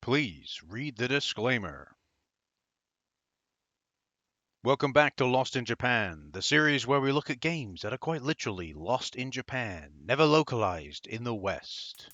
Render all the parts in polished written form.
Please read the disclaimer. Welcome back to Lost in Japan, the series where we look at games that are quite literally lost in Japan, never localized in the West.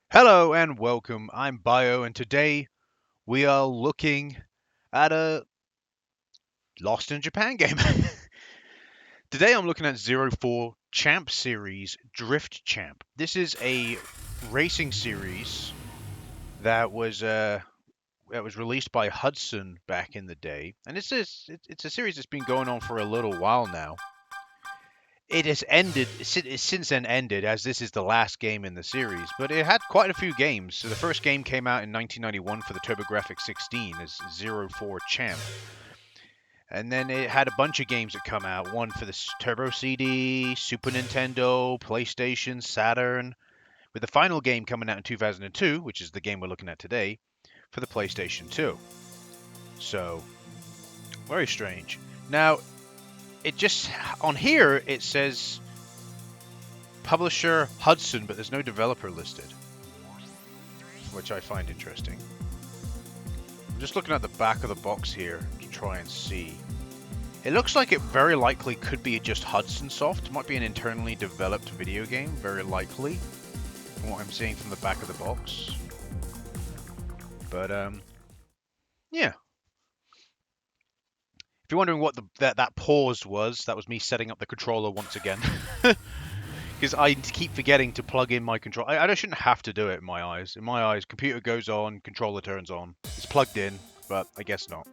Hello and welcome, I'm Bio, and today we are looking at a Lost in Japan game. Today I'm looking at Zero4 Champ Series Drift Champ. This is a racing series that was released by Hudson back in the day, and it's a series that's been going on for a little while now. It has ended since then ended, as this is the last game in the series, but it had quite a few games. So the first game came out in 1991 for the TurboGrafx 16 as Zero4 Champ. And then it had a bunch of games that come out, one for the Turbo CD, Super Nintendo, PlayStation, Saturn, with the final game coming out in 2002, which is the game we're looking at today, for the PlayStation 2. So, very strange. Now, it just, on here, it says publisher Hudson, but there's no developer listed, which I find interesting. I'm just looking at the back of the box here to try and see. It looks like it very likely could be just Hudson Soft. It might be an internally developed video game, very likely, from what I'm seeing from the back of the box. But, yeah. If you're wondering what that pause was, that was me setting up the controller once again. Because I keep forgetting to plug in my controller. I shouldn't have to do it in my eyes. In my eyes, computer goes on, controller turns on. It's plugged in, but I guess not.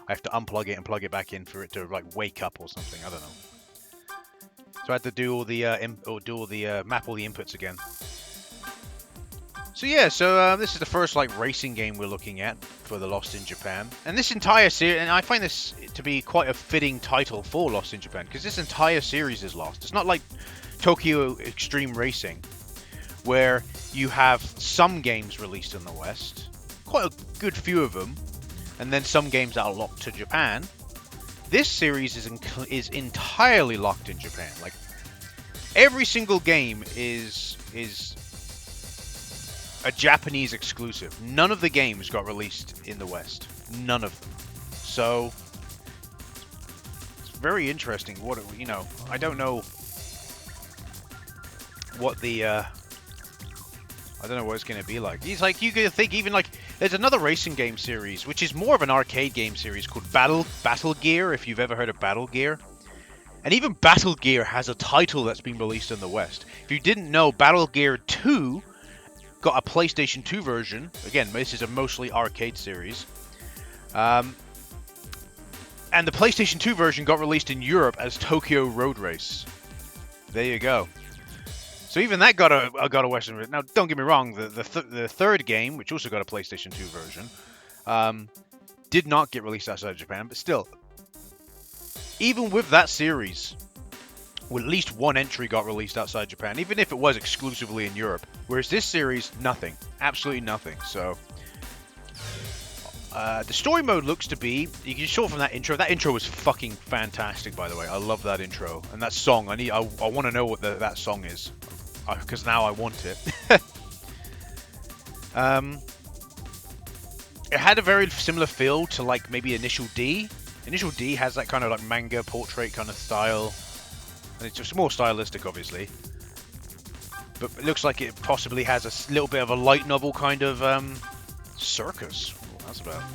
I have to unplug it and plug it back in for it to like wake up or something. I don't know. So I had to do all the map all the inputs again. So yeah, this is the first like racing game we're looking at for the Lost in Japan, and this entire series, and I find this to be quite a fitting title for Lost in Japan because this entire series is lost. It's not like Tokyo Extreme Racing, where you have some games released in the West, quite a good few of them, and then some games that are locked to Japan. This series is entirely locked in Japan. Like every single game is a Japanese exclusive. None of the games got released in the West. None of them. So it's very interesting. What I don't know what the I don't know what it's going to be like. It's like you could think even like there's another racing game series which is more of an arcade game series called Battle Gear. If you've ever heard of Battle Gear. And even Battle Gear has a title that's been released in the West. If you didn't know, Battle Gear 2 got a PlayStation 2 version. Again, this is a mostly arcade series. And the PlayStation 2 version got released in Europe as Tokyo Road Race. There you go. So even that got a Western version. Now, don't get me wrong, the third game, which also got a PlayStation 2 version, did not get released outside of Japan, but still, even with that series, well, at least one entry got released outside Japan, even if it was exclusively in Europe. Whereas this series, nothing. Absolutely nothing. So, the story mode looks to be, you can show from that intro. That intro was fucking fantastic, by the way. I love that intro. And that song, I want to know what that song is. Because now I want it. It had a very similar feel to like maybe Initial D. Initial D has that kind of like manga portrait kind of style. And it's just more stylistic, obviously. But it looks like it possibly has a little bit of a light novel kind of circus. Well, that's about a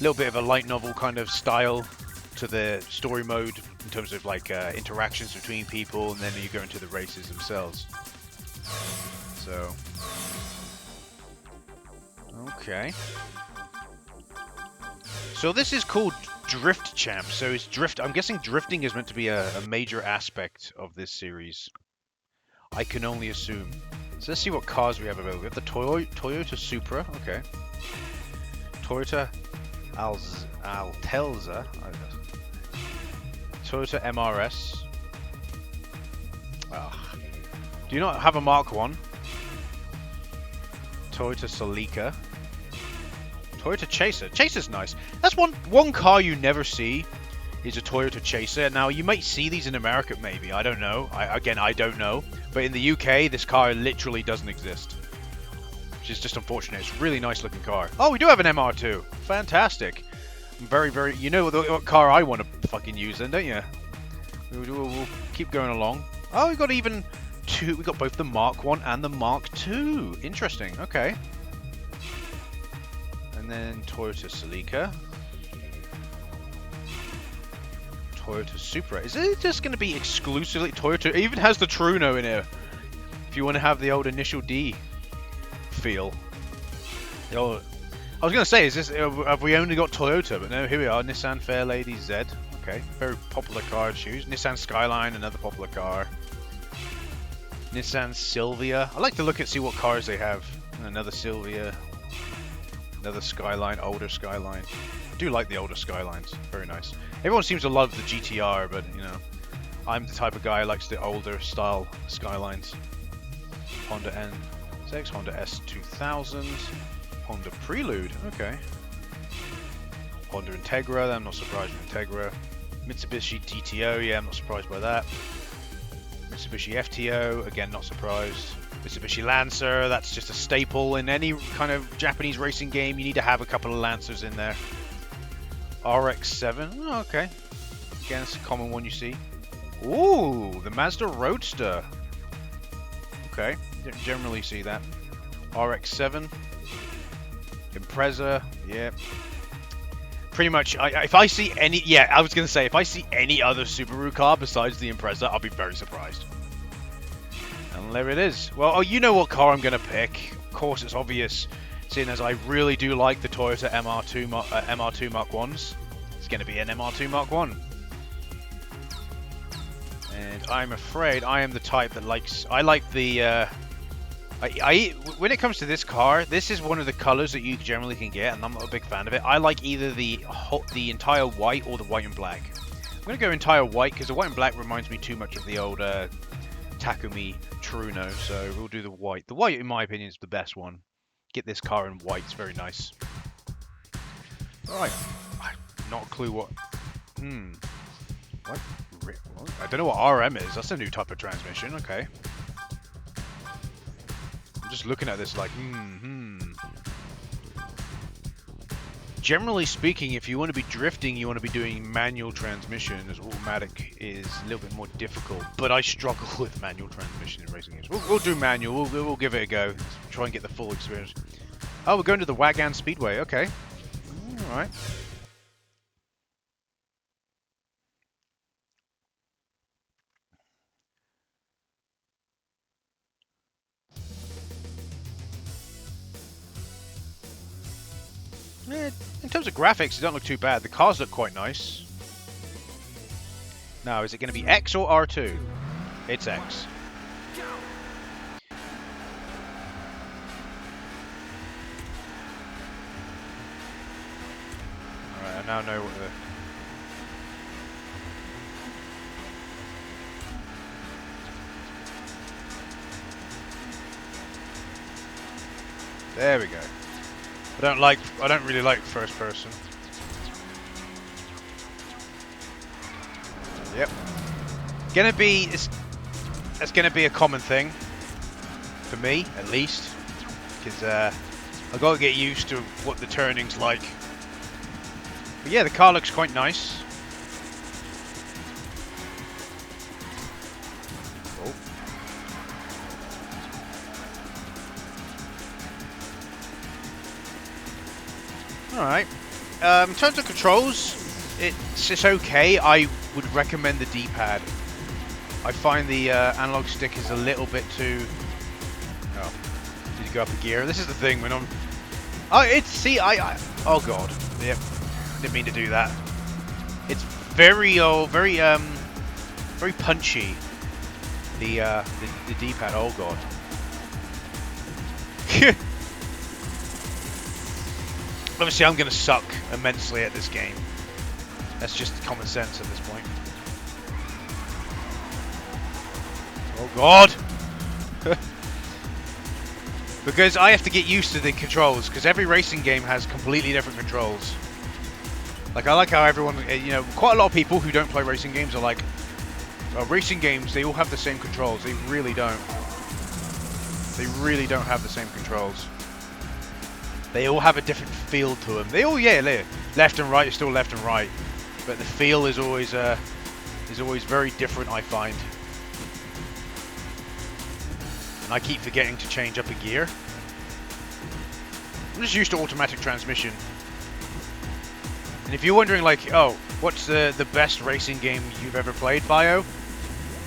little bit of a light novel kind of style to the story mode in terms of like interactions between people, and then you go into the races themselves. So, okay. So this is called Drift Champ. So is I'm guessing drifting is meant to be a major aspect of this series. I can only assume. So let's see what cars we have available. We have the Toyota Supra. Okay. Toyota Altelza. Toyota MRS. Oh. Do you not have a Mark 1? Toyota Celica. Toyota Chaser. Chaser's nice. That's one car you never see is a Toyota Chaser. Now, you might see these in America, maybe. I don't know. I don't know. But in the UK, this car literally doesn't exist. Which is just unfortunate. It's a really nice looking car. Oh, we do have an MR2. Fantastic. Very, very... You know what car I want to fucking use then, don't you? We'll keep going along. Oh, we got even two. We got both the Mark 1 and the Mark 2. Interesting. Okay. And then Toyota Celica. Toyota Supra. Is it just going to be exclusively Toyota? It even has the Truno in here. If you want to have the old Initial D feel. I was going to say, have we only got Toyota? But no, here we are. Nissan Fairlady Z. Okay, very popular car to choose. Nissan Skyline, another popular car. Nissan Silvia. I like to look and see what cars they have. Another Silvia. Another Skyline, older Skyline. I do like the older Skylines. Very nice. Everyone seems to love the GTR, but, you know, I'm the type of guy who likes the older style Skylines. Honda NSX, Honda S2000, Honda Prelude. Okay. Honda Integra. I'm not surprised with Integra. Mitsubishi GTO. Yeah, I'm not surprised by that. Mitsubishi FTO. Again, not surprised. Mitsubishi Lancer, that's just a staple in any kind of Japanese racing game. You need to have a couple of Lancers in there. RX-7, oh, okay. Again, it's a common one you see. Ooh, the Mazda Roadster. Okay, don't generally see that. RX-7. Impreza, yeah. Pretty much, if I see any, yeah, I was going to say, if I see any other Subaru car besides the Impreza, I'll be very surprised. And there it is. Well, oh, you know what car I'm going to pick. Of course, it's obvious, seeing as I really do like the Toyota MR2 Mark 1s. It's going to be an MR2 Mark 1. And I'm afraid I am the type that likes, I like the, when it comes to this car, this is one of the colors that you generally can get, and I'm not a big fan of it. I like either the entire white or the white and black. I'm going to go entire white because the white and black reminds me too much of the old Takumi Truno, so we'll do the white. The white, in my opinion, is the best one. Get this car in white, it's very nice. Alright, not a clue what... What? I don't know what RM is. That's a new type of transmission, okay. Just looking at this like, Generally speaking, if you want to be drifting, you want to be doing manual transmission, as automatic is a little bit more difficult. But I struggle with manual transmission in racing games. We'll do manual, we'll give it a go. Let's try and get the full experience. Oh, we're going to the Wagan Speedway, okay. Alright. In terms of graphics, they don't look too bad. The cars look quite nice. Now, is it going to be X or R2? It's X. Alright, I now know what the... There we go. I don't really like first person. Yep. It's gonna be a common thing for me, at least, because I gotta get used to what the turning's like. But yeah, the car looks quite nice. Alright. In terms of controls, it's okay. I would recommend the D-pad. I find the analog stick is a little bit too... Oh, did you go up a gear? This is the thing when I'm... Oh, oh god. Yep. Didn't mean to do that. It's very punchy. The D-pad. Oh god. Obviously, I'm going to suck immensely at this game. That's just common sense at this point. Oh god! Because I have to get used to the controls, because every racing game has completely different controls. Like, I like how everyone, you know, quite a lot of people who don't play racing games are like, well, racing games, they all have the same controls. They really don't. They really don't have the same controls. They all have a different feel to them. They all, yeah, left and right is still left and right, but the feel is always very different, I find. And I keep forgetting to change up a gear. I'm just used to automatic transmission. And if you're wondering, like, oh, what's the best racing game you've ever played, Bio?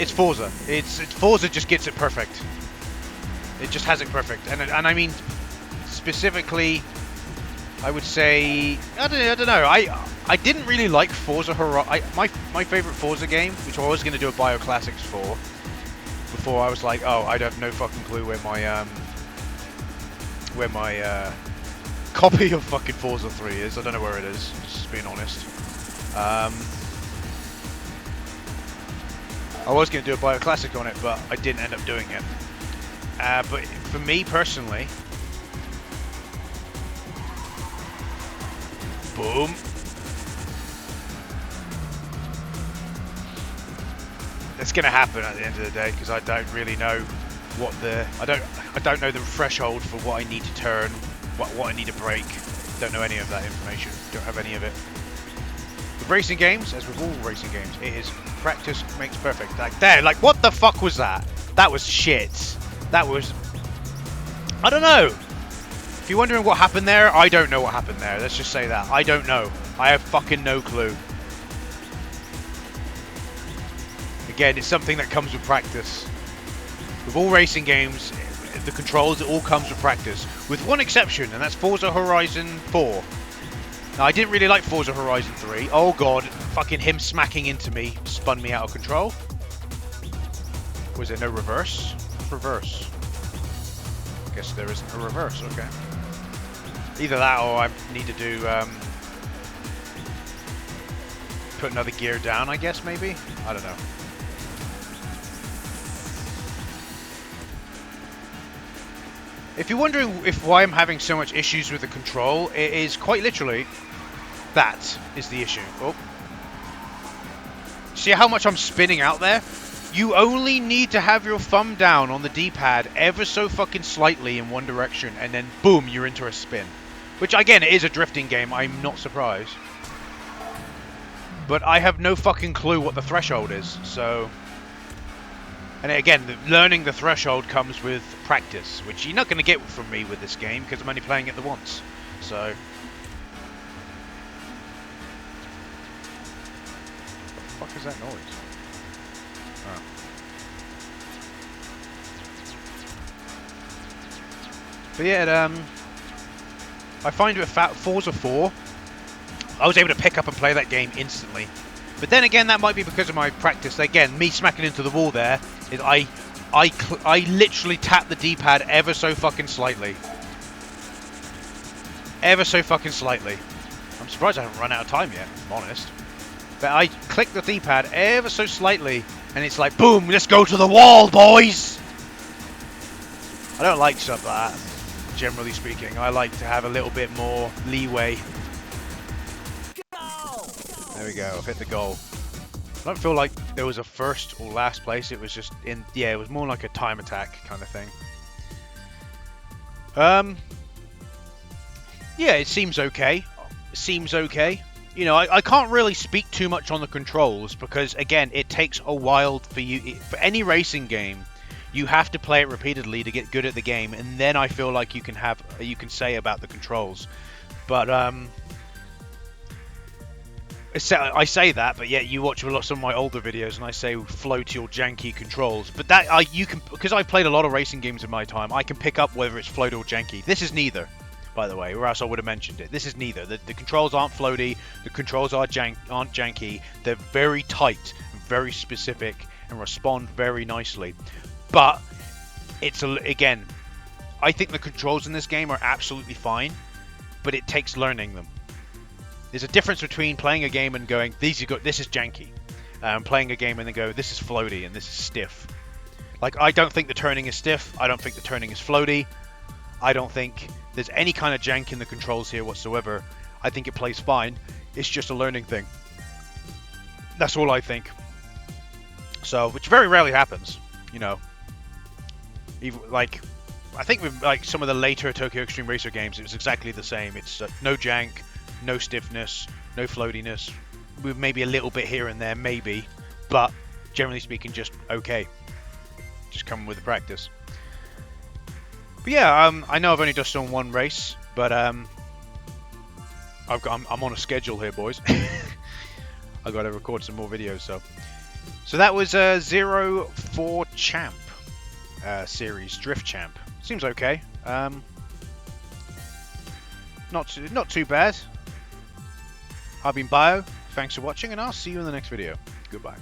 It's Forza. Forza just gets it perfect. It just has it perfect, and I mean. Specifically, I would say I don't know. I didn't really like Forza Horizon. My favorite Forza game, which I was going to do a Bio Classics for, before I was like, oh, I have no fucking clue where my copy of fucking Forza 3 is. I don't know where it is. Just being honest. I was going to do a Bio Classic on it, but I didn't end up doing it. But for me personally. Boom. It's gonna happen at the end of the day because I don't really know what I don't know the threshold for what I need to turn, what I need to brake. Don't know any of that information. Don't have any of it. With racing games, as with all racing games, it is practice makes perfect. Like there, like what the fuck was that? That was shit. That was, I don't know. If you're wondering what happened there, I don't know what happened there. Let's just say that. I don't know. I have fucking no clue. Again, it's something that comes with practice. With all racing games, the controls, it all comes with practice. With one exception, and that's Forza Horizon 4. Now, I didn't really like Forza Horizon 3. Oh god, fucking him smacking into me spun me out of control. Was there no reverse? Reverse. Guess there isn't a reverse, okay. Either that or I need to do, put another gear down, I guess, maybe? I don't know. If you're wondering why I'm having so much issues with the control, it is quite literally that is the issue. Oh. See how much I'm spinning out there? You only need to have your thumb down on the D-pad ever so fucking slightly in one direction, and then boom, you're into a spin. Which again, it is a drifting game, I'm not surprised. But I have no fucking clue what the threshold is, so... And again, learning the threshold comes with practice, which you're not going to get from me with this game, because I'm only playing it the once. So... What the fuck is that noise? Oh. But yeah, I find with Forza 4, I was able to pick up and play that game instantly. But then again, that might be because of my practice. Again, me smacking into the wall there, is I literally tap the D-pad ever so fucking slightly. Ever so fucking slightly. I'm surprised I haven't run out of time yet, if I'm honest. But I click the D-pad ever so slightly, and it's like, boom, let's go to the wall, boys! I don't like stuff like that, generally speaking. I like to have a little bit more leeway. There we go, I've hit the goal. I don't feel like there was a first or last place, it was just in, yeah, it was more like a time attack kind of thing. Yeah, it seems okay. It seems okay. You know, I can't really speak too much on the controls because, again, it takes a while for you, for any racing game, you have to play it repeatedly to get good at the game, and then I feel like you can say about the controls. But, I say that, but yet you watch some of my older videos and I say floaty or janky controls. But that you can, because I've played a lot of racing games in my time, I can pick up whether it's floaty or janky. This is neither, by the way, or else I would have mentioned it. This is neither. The controls aren't floaty. The controls aren't janky. They're very tight, very specific, and respond very nicely. But it's again, I think the controls in this game are absolutely fine, but it takes learning them. There's a difference between playing a game and going, this is janky. Playing a game and then go, this is floaty and this is stiff. Like, I don't think the turning is stiff. I don't think the turning is floaty. I don't think there's any kind of jank in the controls here whatsoever. I think it plays fine. It's just a learning thing. That's all I think. So, which very rarely happens, you know. Even, like, I think with like some of the later Tokyo Extreme Racer games, it was exactly the same. It's no jank, no stiffness, no floatiness, with maybe a little bit here and there, maybe, but generally speaking, just okay. Just coming with the practice. But yeah, I know I've only just done one race, but I'm on a schedule here, boys. I've got to record some more videos, so that was Zero4 Champ series, Drift Champ. Seems okay. Not too bad. I've been Bio, thanks for watching, and I'll see you in the next video. Goodbye.